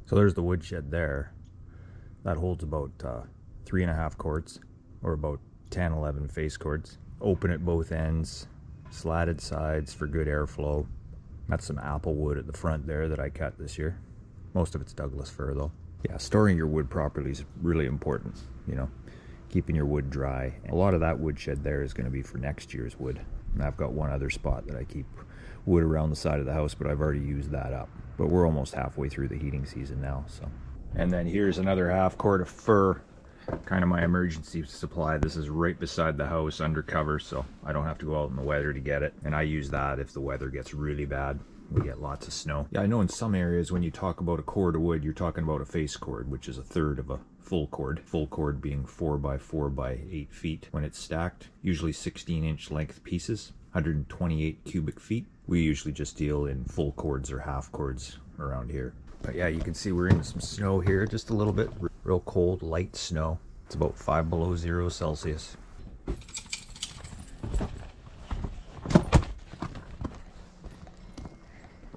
So there's the woodshed there. That holds about 3.5 quarts, or about 10, 11 face cords. Open at both ends, slatted sides for good airflow. That's some apple wood at the front there that I cut this year. Most of it's Douglas fir though. Yeah, storing your wood properly is really important, you know, keeping your wood dry. A lot of that woodshed there is going to be for next year's wood. And I've got one other spot that I keep wood around the side of the house, but I've already used that up. But we're almost halfway through the heating season now, so. And then here's another half quart of fir, kind of my emergency supply. This is right beside the house under cover, so I don't have to go out in the weather to get it. And I use that if the weather gets really bad. We get lots of snow. Yeah, I know in some areas when you talk about a cord of wood, you're talking about a face cord, which is a third of a full cord. Full cord being 4 by 4 by 8 feet when it's stacked. Usually 16-inch length pieces, 128 cubic feet. We usually just deal in full cords or half cords around here. But yeah, you can see we're in some snow here, just a little bit. Real cold, light snow. It's about 5 below 0 Celsius.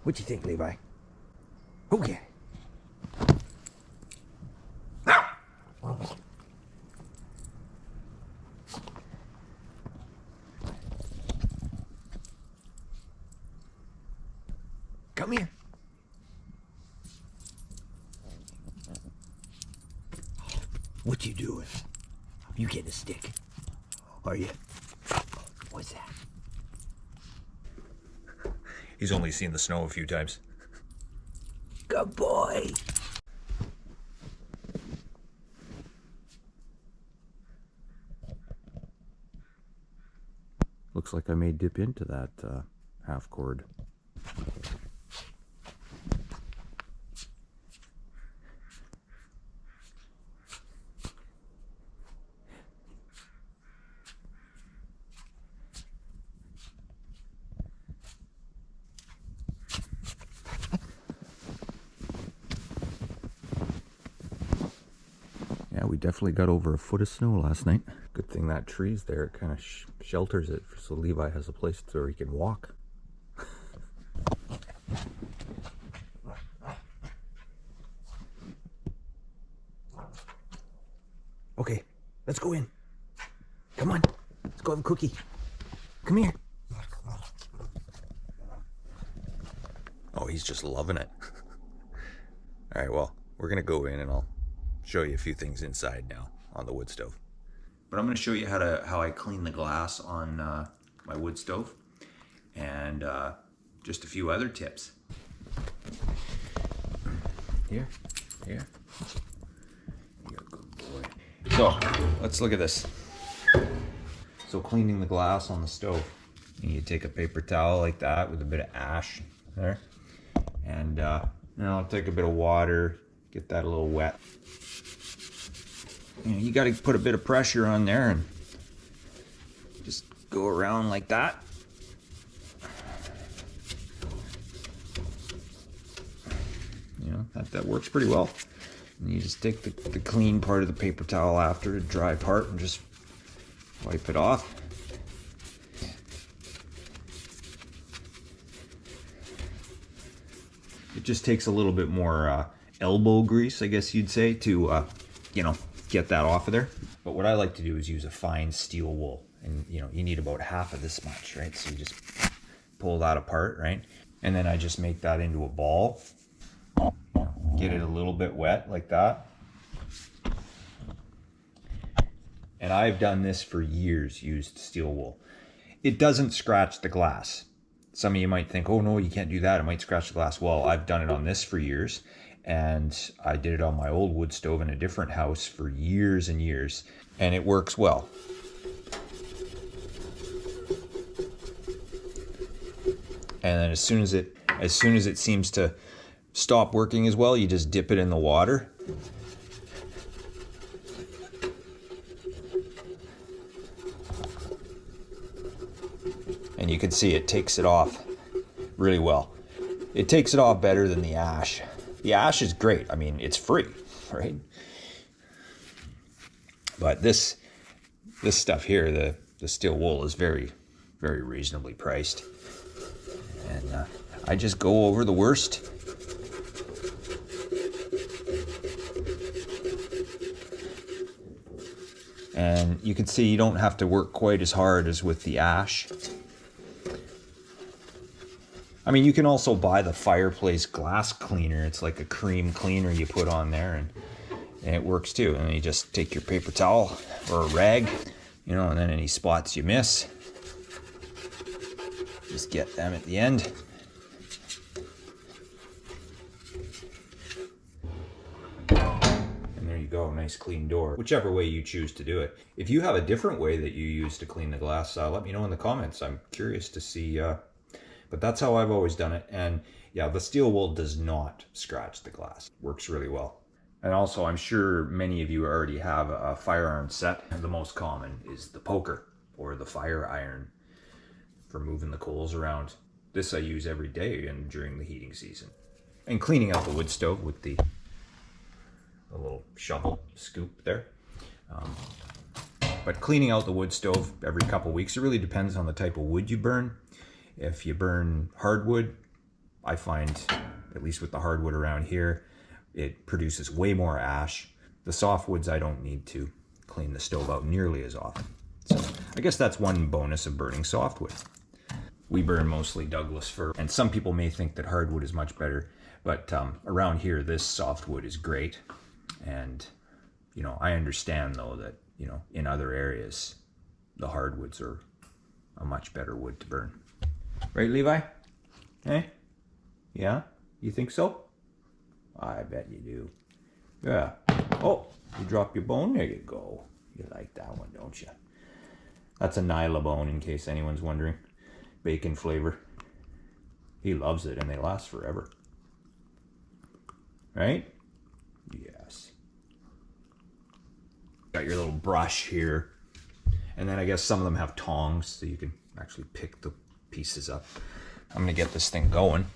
What do you think, Levi? Oh yeah. Come here. What you doing? You getting a stick? Are you? What's that? He's only seen the snow a few times. Good boy. Looks like I may dip into that half cord. Yeah, we definitely got over a foot of snow last night. Good thing that tree's there. It kind of shelters it so Levi has a place where he can walk. Okay, let's go in. Come on, let's go have a cookie. Come here. Oh, he's just loving it. All right, well, we're gonna go in and I'll show you a few things inside now on the wood stove. But I'm going to show you how I clean the glass on my wood stove, and just a few other tips. Here. You're a good boy. So let's look at this. So cleaning the glass on the stove, you take a paper towel like that with a bit of ash there, and then I'll take a bit of water, get that a little wet. You got to put a bit of pressure on there and just go around like that. You know, that works pretty well. And you just take the clean part of the paper towel after the dry part and just wipe it off. It just takes a little bit more elbow grease, I guess you'd say, to you know, get that off of there. But what I like to do is use a fine steel wool, and you know, you need about half of this much, right? So you just pull that apart, right? And then I just make that into a ball, get it a little bit wet like that. And I've done this for years, used steel wool. It doesn't scratch the glass. Some of you might think, oh no, you can't do that, it might scratch the glass. Well, I've done it on this for years. And I did it on my old wood stove in a different house for years and years, and it works well. And then as soon as it seems to stop working as well, you just dip it in the water. And you can see it takes it off really well. It takes it off better than the ash. The ash is great. I mean, it's free, right? But this stuff here, the steel wool, is very, very reasonably priced. And I just go over the worst And you can see you don't have to work quite as hard as with the ash. I mean, you can also buy the fireplace glass cleaner. It's like a cream cleaner you put on there, and it works too. And then you just take your paper towel or a rag, you know, and then any spots you miss, just get them at the end. And there you go, nice clean door. Whichever way you choose to do it. If you have a different way that you use to clean the glass, let me know in the comments. I'm curious to see, but that's how I've always done it. And yeah, the steel wool does not scratch the glass. Works really well. And also, I'm sure many of you already have a firearm set. The most common is the poker or the fire iron for moving the coals around. This I use every day and during the heating season. And cleaning out the wood stove with the little shovel scoop there. But cleaning out the wood stove every couple weeks, it really depends on the type of wood you burn. If you burn hardwood, I find, at least with the hardwood around here, it produces way more ash. The softwoods, I don't need to clean the stove out nearly as often. So I guess that's one bonus of burning softwood. We burn mostly Douglas fir, and some people may think that hardwood is much better, but around here, this softwood is great. And, you know, I understand though that, you know, in other areas, the hardwoods are a much better wood to burn. Right, Levi? Eh? Yeah? You think so? I bet you do. Yeah. Oh, you dropped your bone? There you go. You like that one, don't you? That's a Nyla bone, in case anyone's wondering. Bacon flavor. He loves it, and they last forever. Right? Yes. Got your little brush here. And then I guess some of them have tongs, so you can actually pick the pieces up. I'm gonna get this thing going.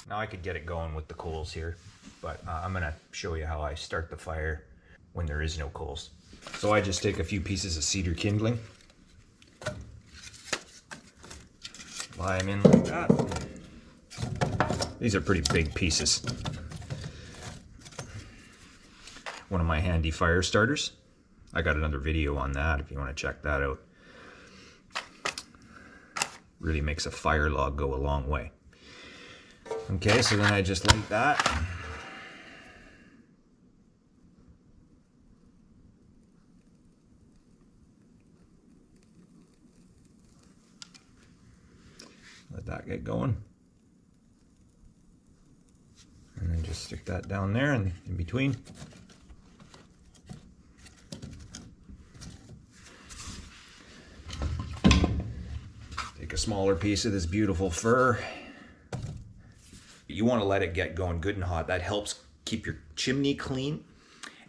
Now I could get it going with the coals here, but I'm gonna show you how I start the fire when there is no coals. So I just take a few pieces of cedar kindling, lie them in like that. These are pretty big pieces. One of my handy fire starters. I got another video on that if you want to check that out. Really makes a fire log go a long way. Okay, so then I just light that. Let that get going. And then just stick that down there and in between. Take a smaller piece of this beautiful fir. You want to let it get going good and hot. That helps keep your chimney clean,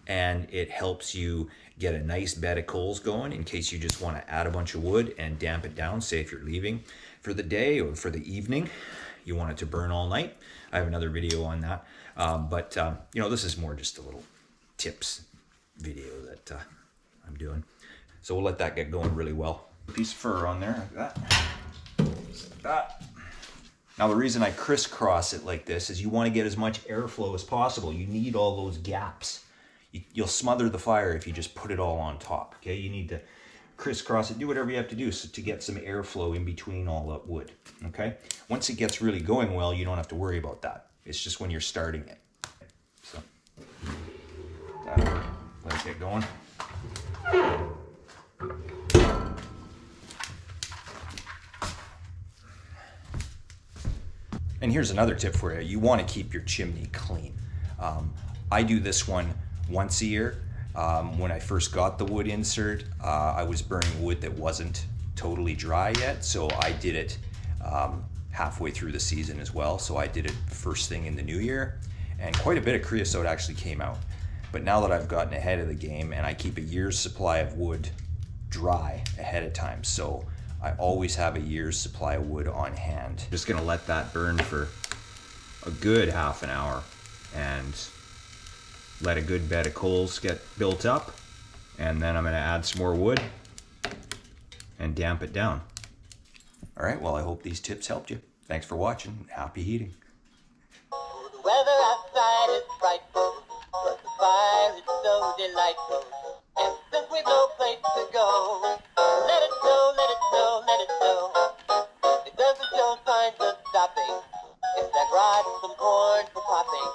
and it helps you get a nice bed of coals going in case you just want to add a bunch of wood and damp it down. Say if you're leaving for the day or for the evening, you want it to burn all night. I have another video on that. You know, this is more just a little tips video that I'm doing. So we'll let that get going really well. Piece of fir on there like that. Just like that. Now the reason I crisscross it like this is you want to get as much airflow as possible. You need all those gaps. You'll smother the fire if you just put it all on top, okay? You need to crisscross it, do whatever you have to do to get some airflow in between all that wood, okay? Once it gets really going well, you don't have to worry about that. It's just when you're starting it. So, let it get going. And here's another tip for you. You want to keep your chimney clean. I do this one once a year. When I first got the wood insert, I was burning wood that wasn't totally dry yet, so I did it halfway through the season as well. So I did it first thing in the new year, and quite a bit of creosote actually came out. But now that I've gotten ahead of the game, and I keep a year's supply of wood dry ahead of time, so I always have a year's supply of wood on hand. Just gonna let that burn for a good half an hour and let a good bed of coals get built up, and then I'm gonna add some more wood and damp it down. All right, well, I hope these tips helped you. Thanks for watching. Happy heating. The weather outside is frightful, but the fire is so delightful. And since we no place to go. Let it go, let it go, let it go. It doesn't show signs of stopping. It's that ride some corn for popping.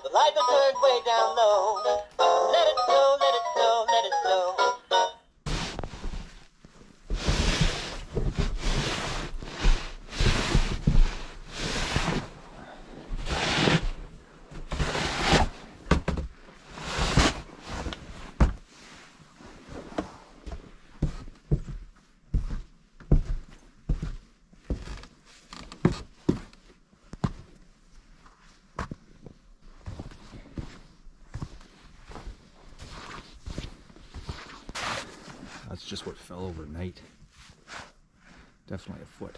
The lights are turned way down low. Let it go, let it go, let it go. That's just what fell overnight. Definitely a foot.